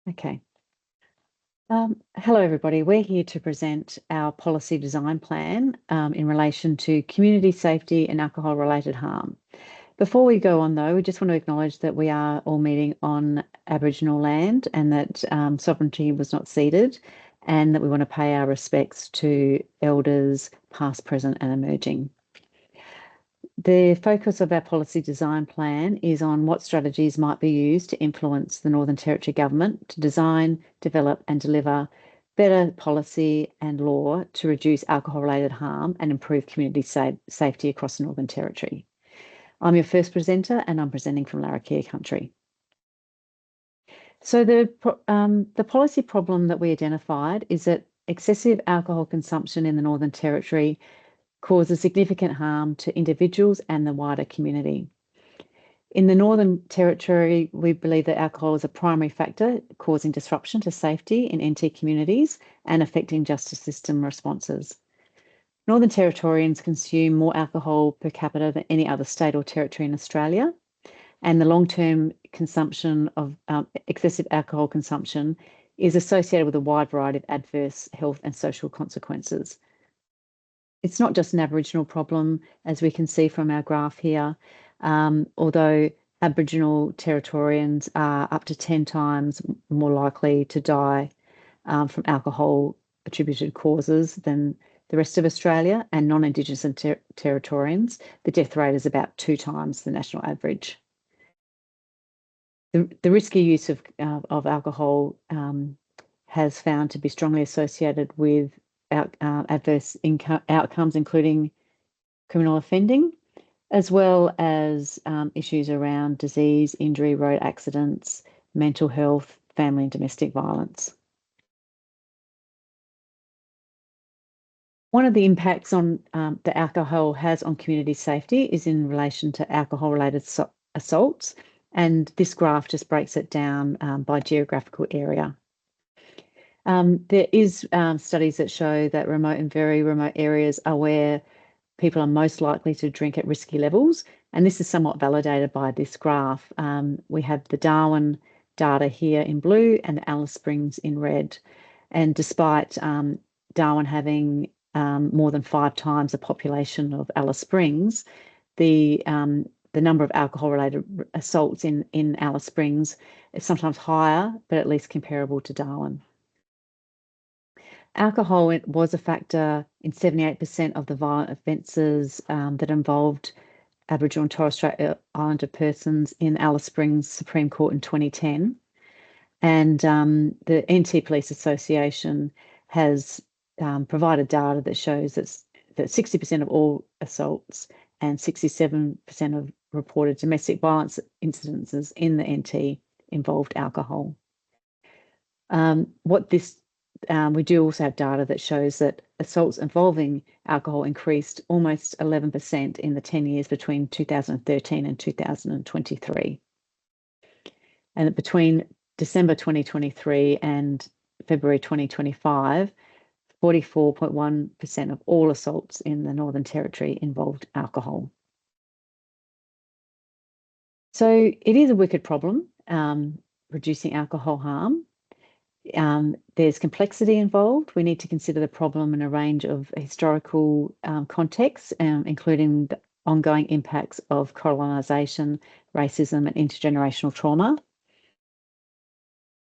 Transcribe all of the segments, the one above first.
Okay. Hello, everybody. We're here to present our policy design plan in relation to community safety and alcohol-related harm. Before we go on, though, we just want to acknowledge that we are all meeting on Aboriginal land and that sovereignty was not ceded, and that we want to pay our respects to elders past, present, and emerging. The focus of our policy design plan is on what strategies might be used to influence the Northern Territory Government to design, develop and deliver better policy and law to reduce alcohol-related harm and improve community safety across the Northern Territory. I'm your first presenter and I'm presenting from Larrakia country. So the policy problem that we identified is that excessive alcohol consumption in the Northern Territory causes significant harm to individuals and the wider community. In the Northern Territory, we believe that alcohol is a primary factor causing disruption to safety in NT communities and affecting justice system responses. Northern Territorians consume more alcohol per capita than any other state or territory in Australia, and the long-term consumption of excessive alcohol consumption is associated with a wide variety of adverse health and social consequences. It's not just an Aboriginal problem, as we can see from our graph here, although Aboriginal Territorians are up to 10 times more likely to die from alcohol-attributed causes than the rest of Australia, and non-Indigenous and Territorians, the death rate is about 2 times the national average. The risky use of alcohol has found to be strongly associated with adverse outcomes, including criminal offending, as well as issues around disease, injury, road accidents, mental health, family and domestic violence. One of the impacts on that alcohol has on community safety is in relation to alcohol-related assaults, and this graph just breaks it down by geographical area. There is studies that show that remote and very remote areas are where people are most likely to drink at risky levels, and this is somewhat validated by this graph. We have the Darwin data here in blue and the Alice Springs in red, and despite Darwin having more than 5 times the population of Alice Springs, the number of alcohol-related assaults in Alice Springs is sometimes higher, but at least comparable to Darwin. Alcohol was a factor in 78% of the violent offences that involved Aboriginal and Torres Strait Islander persons in Alice Springs Supreme Court in 2010. And the NT Police Association has provided data that shows that 60% of all assaults and 67% of reported domestic violence incidences in the NT involved alcohol. We do also have data that shows that assaults involving alcohol increased almost 11% in the 10 years between 2013 and 2023. And between December 2023 and February 2025, 44.1% of all assaults in the Northern Territory involved alcohol. So it is a wicked problem, reducing alcohol harm. There's complexity involved. We need to consider the problem in a range of historical contexts, including the ongoing impacts of colonisation, racism and intergenerational trauma.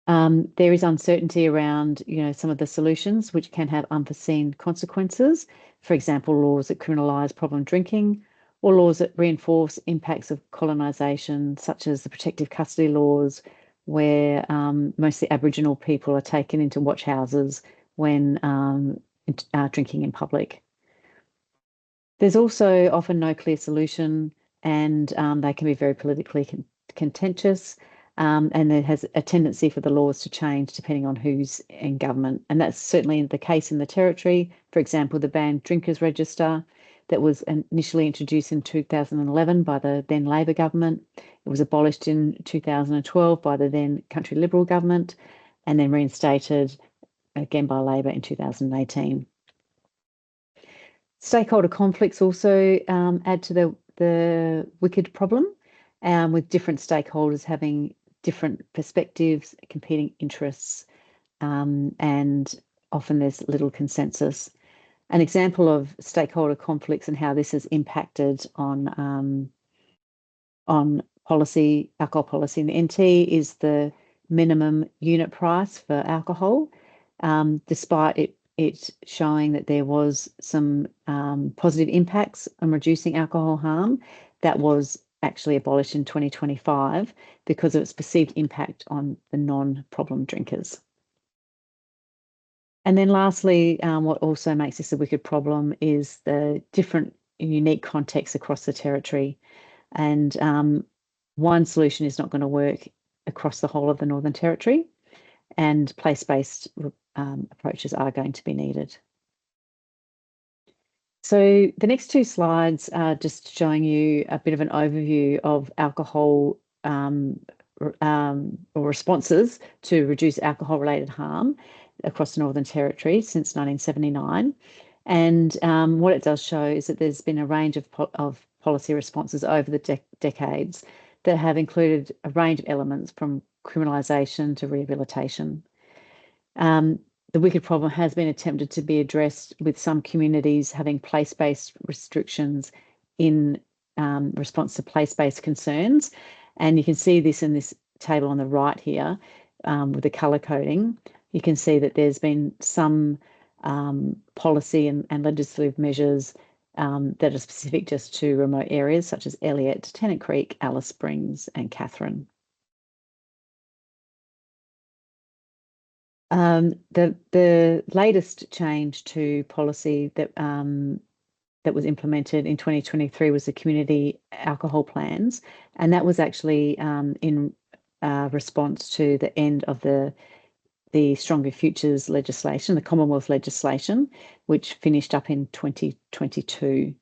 There is uncertainty around, some of the solutions which can have unforeseen consequences. For example, laws that criminalise problem drinking, or laws that reinforce impacts of colonisation, such as the protective custody laws, where mostly Aboriginal people are taken into watch houses when drinking in public. There's also often no clear solution, and they can be very politically contentious, and there has a tendency for the laws to change depending on who's in government. And that's certainly the case in the Territory. For example, the Banned Drinkers Register that was initially introduced in 2011 by the then Labor government. It was abolished in 2012 by the then Country Liberal government, and then reinstated again by Labor in 2018. Stakeholder conflicts also add to the wicked problem, with different stakeholders having different perspectives, competing interests, and often there's little consensus. An example of stakeholder conflicts and how this has impacted on policy, alcohol policy in the NT is the minimum unit price for alcohol. Despite it showing that there was some positive impacts on reducing alcohol harm, that was actually abolished in 2025 because of its perceived impact on the non-problem drinkers. And then lastly, what also makes this a wicked problem is the different unique contexts across the territory. And one solution is not going to work across the whole of the Northern Territory, and place-based approaches are going to be needed. So the next two slides are just showing you a bit of an overview of alcohol or responses to reduce alcohol-related harm across the Northern Territory since 1979. And what it does show is that there's been a range of policy responses over the decades that have included a range of elements from criminalisation to rehabilitation. The wicked problem has been attempted to be addressed with some communities having place-based restrictions in response to place-based concerns. And you can see this in this table on the right here with the colour coding. You can see that there's been some policy and legislative measures that are specific just to remote areas such as Elliott, Tennant Creek, Alice Springs and Katherine. The latest change to policy that was implemented in 2023 was the community alcohol plans, and that was actually in response to the end of the Stronger Futures legislation, the Commonwealth legislation, which finished up in 2022.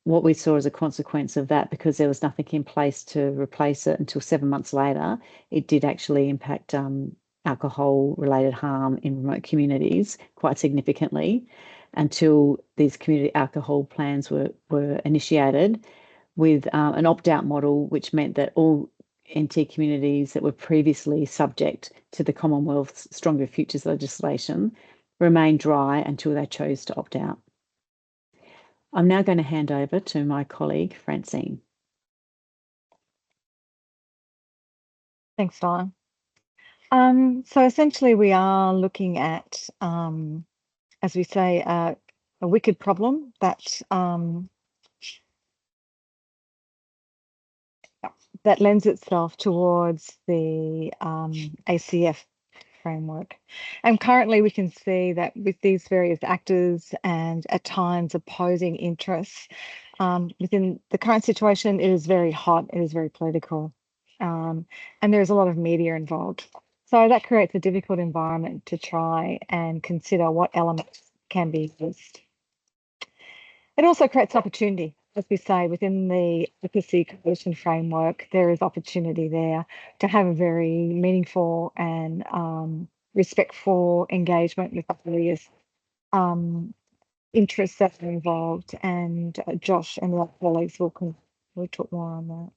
What we saw as a consequence of that, because there was nothing in place to replace it until 7 months later, it did actually impact alcohol-related harm in remote communities quite significantly until these community alcohol plans were initiated with an opt-out model, which meant that all NT communities that were previously subject to the Commonwealth's Stronger Futures legislation remained dry until they chose to opt out. I'm now going to hand over to my colleague, Francine. Thanks, Donna. So essentially we are looking at, as we say, a wicked problem that that lends itself towards the ACF framework. And currently we can see that with these various actors and at times opposing interests, within the current situation, it is very hot, it is very political, and there's a lot of media involved. So that creates a difficult environment to try and consider what elements can be used. It also creates opportunity. As we say, within the Advocacy Coalition framework, there is opportunity there to have a very meaningful and respectful engagement with the various interests that are involved. And Josh and the other colleagues will talk more on that.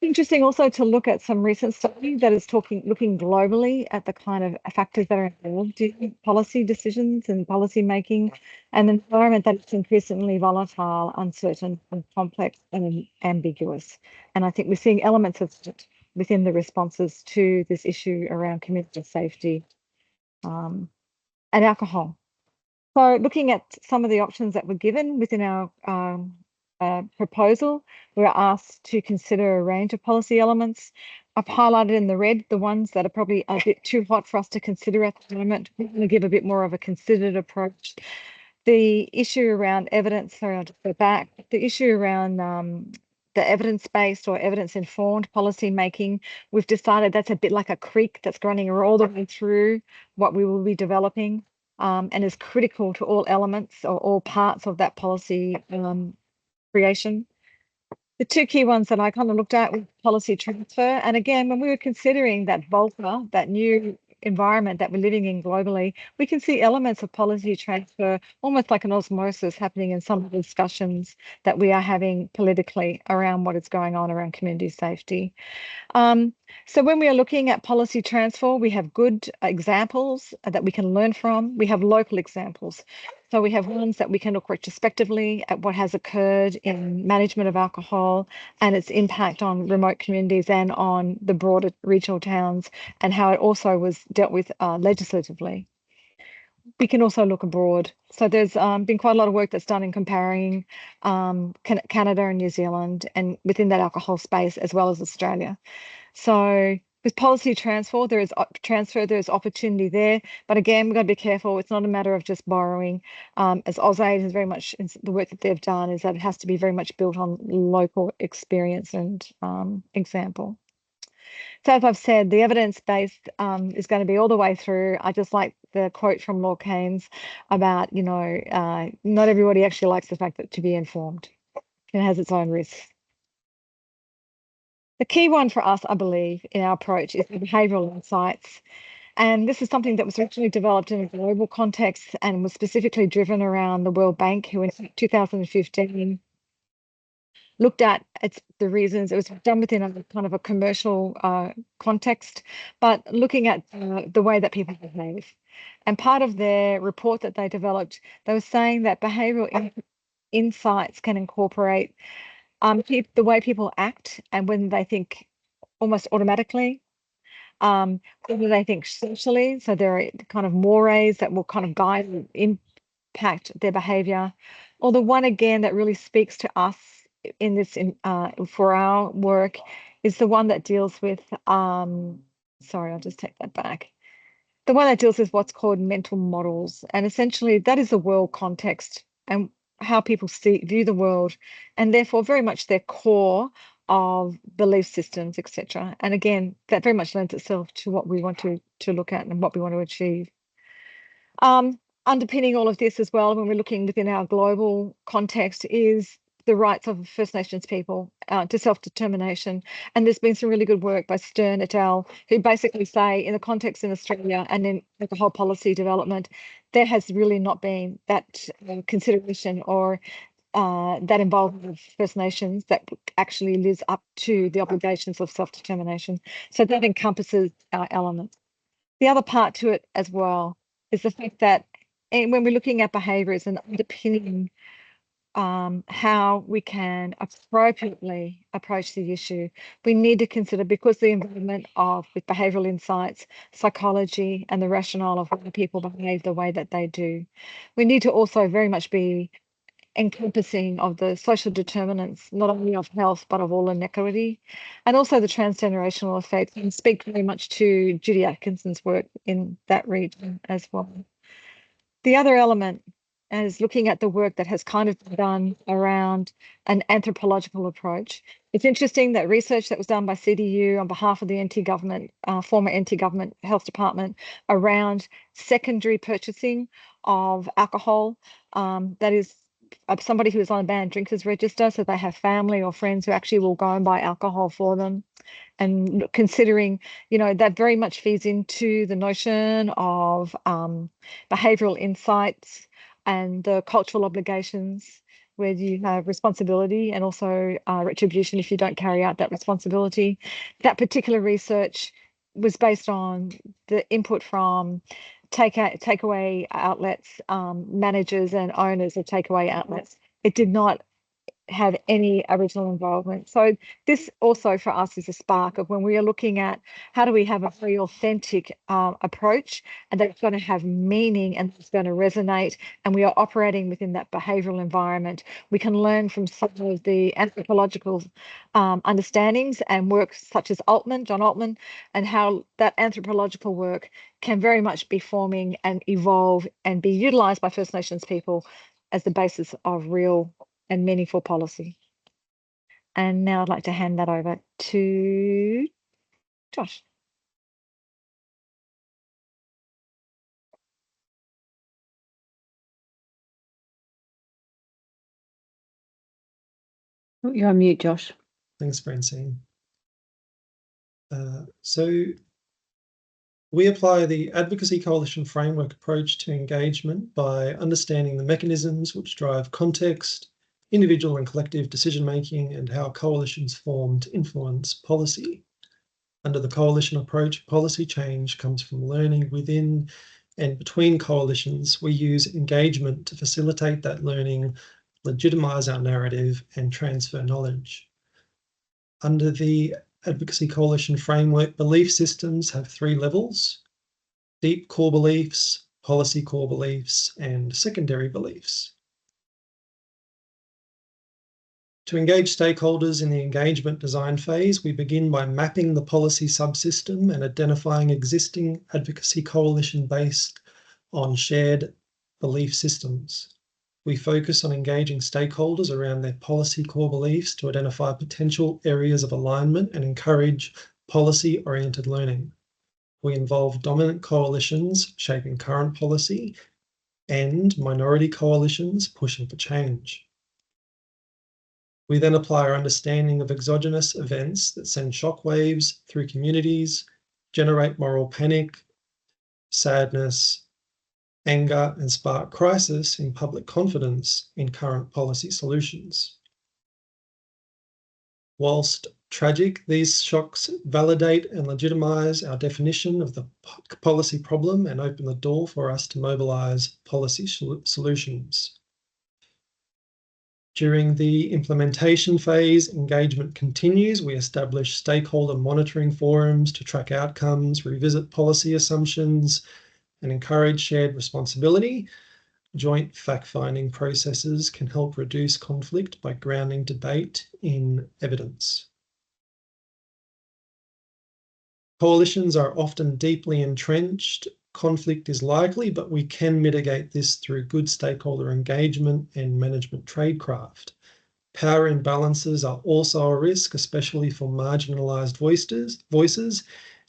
Interesting also to look at some recent study that is looking globally at the kind of factors that are involved in policy decisions and policy making, and an environment that's increasingly volatile, uncertain, and complex and ambiguous. And I think we're seeing elements of it within the responses to this issue around community safety and alcohol. So looking at some of the options that were given within our proposal, we were asked to consider a range of policy elements. I've highlighted in the red the ones that are probably a bit too hot for us to consider at the moment. We're going to give a bit more of a considered approach. The issue around evidence, sorry, I'll just go back. The issue around the evidence-based or evidence-informed policy making, we've decided that's a bit like a creek that's running all the way through what we will be developing, and is critical to all elements or all parts of that policy creation. The two key ones that I kind of looked at were policy transfer. And again, when we were considering that VOLTA, that new environment that we're living in globally, we can see elements of policy transfer, almost like an osmosis happening in some of the discussions that we are having politically around what is going on around community safety. So when we are looking at policy transfer, we have good examples that we can learn from. We have local examples. So we have ones that we can look retrospectively at what has occurred in management of alcohol and its impact on remote communities and on the broader regional towns, and how it also was dealt with legislatively. We can also look abroad. So there's been quite a lot of work that's done in comparing Canada and New Zealand, and within that alcohol space, as well as Australia. So with policy transfer, there is opportunity there. But again, we've got to be careful. It's not a matter of just borrowing. As AusAid has very much, the work that they've done is that it has to be very much built on local experience and example. So as I've said, the evidence-based is going to be all the way through. I just like the quote from Laura Keynes about, not everybody actually likes the fact that to be informed. It has its own risks. The key one for us, I believe, in our approach is the behavioural insights. And this is something that was originally developed in a global context and was specifically driven around the World Bank, who in 2015 looked at the reasons. It was done within a kind of a commercial context, but looking at the way that people behave. And part of their report that they developed, they were saying that behavioural insights can incorporate the way people act and when they think almost automatically, whether they think socially. So there are kind of mores that will kind of guide and impact their behaviour. Or the one again that really speaks to us in this for our work is the one that deals with sorry, I'll just take that back. The one that deals with what's called mental models, and essentially that is the world context and how people view the world, and therefore very much their core of belief systems, etc. And again, that very much lends itself to what we want to look at and what we want to achieve. Underpinning all of this as well, when we're looking within our global context, is the rights of First Nations people to self-determination. And there's been some really good work by Stern et al., who basically say in the context in Australia and in the whole policy development, there has really not been that consideration or that involvement of First Nations that actually lives up to the obligations of self-determination. So that encompasses our element. The other part to it as well is the fact that when we're looking at behaviours and underpinning how we can appropriately approach the issue, we need to consider, because the involvement with behavioural insights, psychology, and the rationale of why people behave the way that they do, we need to also very much be encompassing of the social determinants, not only of health, but of all inequity, and also the transgenerational effects, and speak very much to Judy Atkinson's work in that region as well. The other element is looking at the work that has kind of been done around an anthropological approach. It's interesting that research that was done by CDU on behalf of the NT government, former NT government health department, around secondary purchasing of alcohol, that is somebody who is on a banned drinkers register, so they have family or friends who actually will go and buy alcohol for them. And considering, that very much feeds into the notion of behavioural insights and the cultural obligations, where you have responsibility and also retribution if you don't carry out that responsibility. That particular research was based on the input from takeaway outlets, managers and owners of takeaway outlets. It did not have any Aboriginal involvement. So this also for us is a spark of when we are looking at how do we have a very authentic approach, and that's going to have meaning and it's going to resonate, and we are operating within that behavioural environment. We can learn from some of the anthropological understandings and work such as John Altman, and how that anthropological work can very much be forming and evolve and be utilised by First Nations people as the basis of real and meaningful policy. And now I'd like to hand that over to Josh. Oh, you're on mute, Josh. Thanks, Francine. So We apply the Advocacy Coalition Framework approach to engagement by understanding the mechanisms which drive context, individual and collective decision-making, and how coalitions form to influence policy. Under the coalition approach, policy change comes from learning within and between coalitions. We use engagement to facilitate that learning, legitimise our narrative, and transfer knowledge. Under the Advocacy Coalition Framework, belief systems have 3 levels: deep core beliefs, policy core beliefs, and secondary beliefs. To engage stakeholders in the engagement design phase, we begin by mapping the policy subsystem and identifying existing advocacy coalition based on shared belief systems. We focus on engaging stakeholders around their policy core beliefs to identify potential areas of alignment and encourage policy-oriented learning. We involve dominant coalitions shaping current policy and minority coalitions pushing for change. We then apply our understanding of exogenous events that send shockwaves through communities, generate moral panic, sadness, anger, and spark crisis in public confidence in current policy solutions. Whilst tragic, these shocks validate and legitimise our definition of the policy problem and open the door for us to mobilise policy solutions. During the implementation phase, engagement continues. We establish stakeholder monitoring forums to track outcomes, revisit policy assumptions, and encourage shared responsibility. Joint fact-finding processes can help reduce conflict by grounding debate in evidence. Coalitions are often deeply entrenched. Conflict is likely, but we can mitigate this through good stakeholder engagement and management tradecraft. Power imbalances are also a risk, especially for marginalised voices.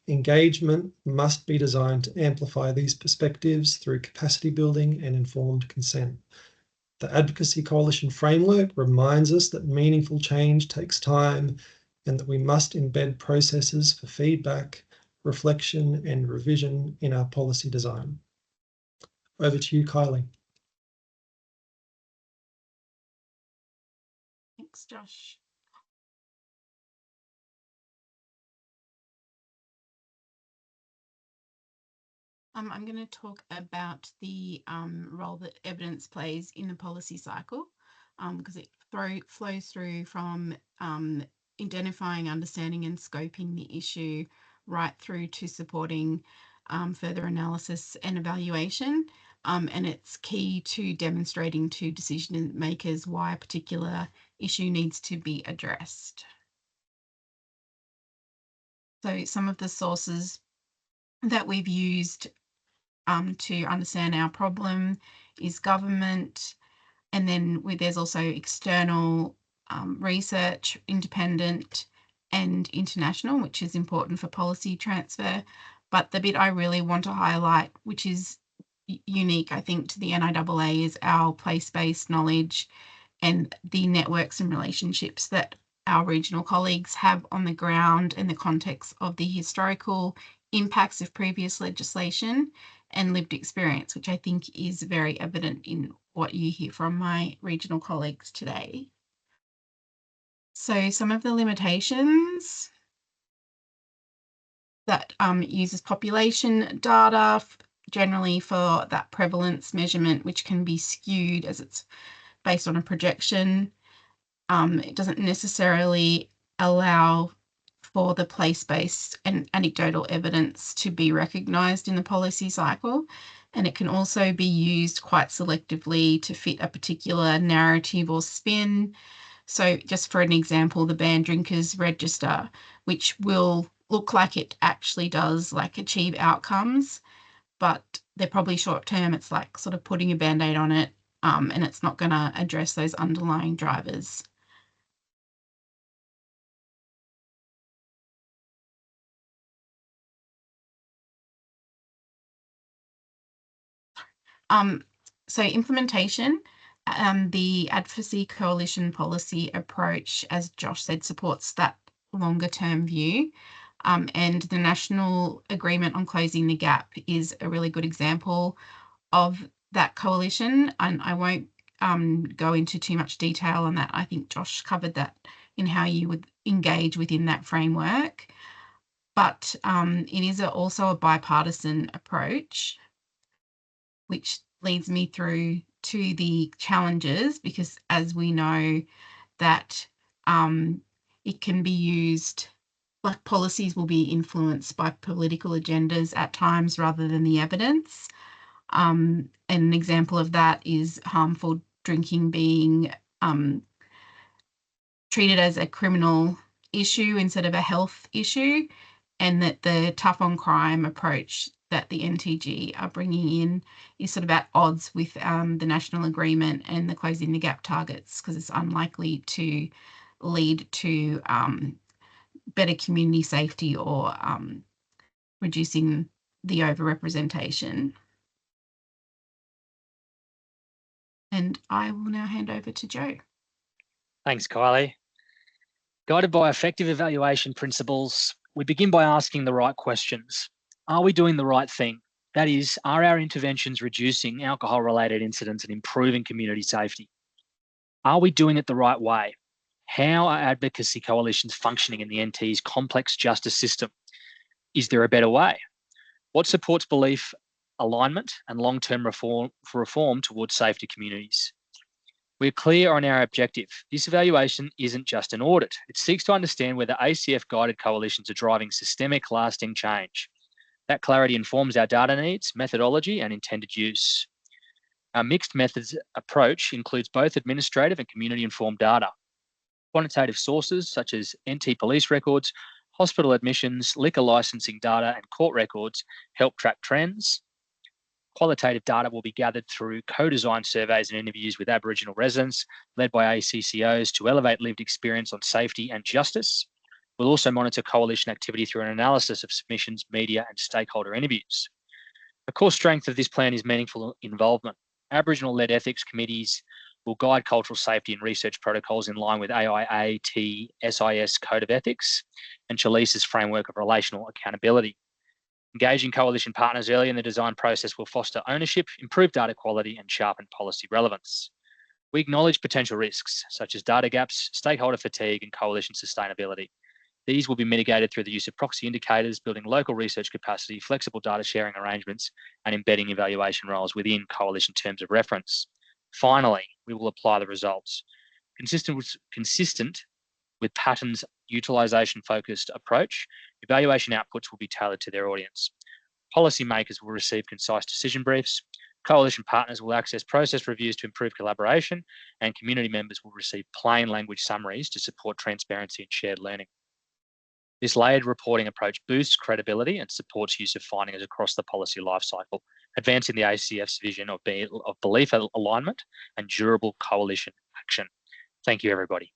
Engagement must be designed to amplify these perspectives through capacity building and informed consent. The Advocacy Coalition Framework reminds us that meaningful change takes time and that we must embed processes for feedback, reflection, and revision in our policy design. Over to you, Kylie. Thanks, Josh. I'm going to talk about the role that evidence plays in the policy cycle, because it flows through from identifying, understanding and scoping the issue right through to supporting further analysis and evaluation. And it's key to demonstrating to decision makers why a particular issue needs to be addressed. So some of the sources that we've used to understand our problem is government, and then there's also external research, independent and international, which is important for policy transfer. But the bit I really want to highlight, which is unique, I think, to the NIAA, is our place-based knowledge and the networks and relationships that our regional colleagues have on the ground in the context of the historical impacts of previous legislation and lived experience, which I think is very evident in what you hear from my regional colleagues today. So some of the limitations that uses population data generally for that prevalence measurement, which can be skewed as it's based on a projection. It doesn't necessarily allow for the place-based and anecdotal evidence to be recognised in the policy cycle, and it can also be used quite selectively to fit a particular narrative or spin. So just for an example, the Banned Drinkers Register, which will look like it actually does achieve outcomes, but they're probably short-term. It's like sort of putting a Band-Aid on it, and it's not going to address those underlying drivers. So implementation, the Advocacy Coalition policy approach, as Josh said, supports that longer term view. And the National Agreement on Closing the Gap is a really good example of that coalition. And I won't go into too much detail on that. I think Josh covered that in how you would engage within that framework. But it is also a bipartisan approach, which leads me through to the challenges, because as we know that it can be used, like policies will be influenced by political agendas at times rather than the evidence. And an example of that is harmful drinking being treated as a criminal issue instead of a health issue, and that the tough on crime approach that the NTG are bringing in is sort of at odds with the national agreement and the closing the gap targets, because it's unlikely to lead to better community safety or reducing the overrepresentation. And I will now hand over to Joe. Thanks, Kylie. Guided by effective evaluation principles, we begin by asking the right questions. Are we doing the right thing? That is, are our interventions reducing alcohol-related incidents and improving community safety? Are we doing it the right way? How are advocacy coalitions functioning in the NT's complex justice system? Is there a better way? What supports belief, alignment, and long-term reform towards safety communities? We're clear on our objective. This evaluation isn't just an audit. It seeks to understand whether ACF-guided coalitions are driving systemic, lasting change. That clarity informs our data needs, methodology, and intended use. Our mixed methods approach includes both administrative and community-informed data. Quantitative sources such as NT police records, hospital admissions, liquor licensing data, and court records help track trends. Qualitative data will be gathered through co-designed surveys and interviews with Aboriginal residents, led by ACCOs, to elevate lived experience on safety and justice. We'll also monitor coalition activity through an analysis of submissions, media, and stakeholder interviews. A core strength of this plan is meaningful involvement. Aboriginal-led ethics committees will guide cultural safety and research protocols in line with AIAT SIS Code of Ethics and Chalice's framework of relational accountability. Engaging coalition partners early in the design process will foster ownership, improve data quality, and sharpen policy relevance. We acknowledge potential risks, such as data gaps, stakeholder fatigue, and coalition sustainability. These will be mitigated through the use of proxy indicators, building local research capacity, flexible data sharing arrangements, and embedding evaluation roles within coalition terms of reference. Finally, we will apply the results. Consistent with Patten's utilisation-focused approach, evaluation outputs will be tailored to their audience. Policymakers will receive concise decision briefs, coalition partners will access process reviews to improve collaboration, and community members will receive plain language summaries to support transparency and shared learning. This layered reporting approach boosts credibility and supports use of findings across the policy lifecycle, advancing the ACF's vision of belief alignment and durable coalition action. Thank you, everybody.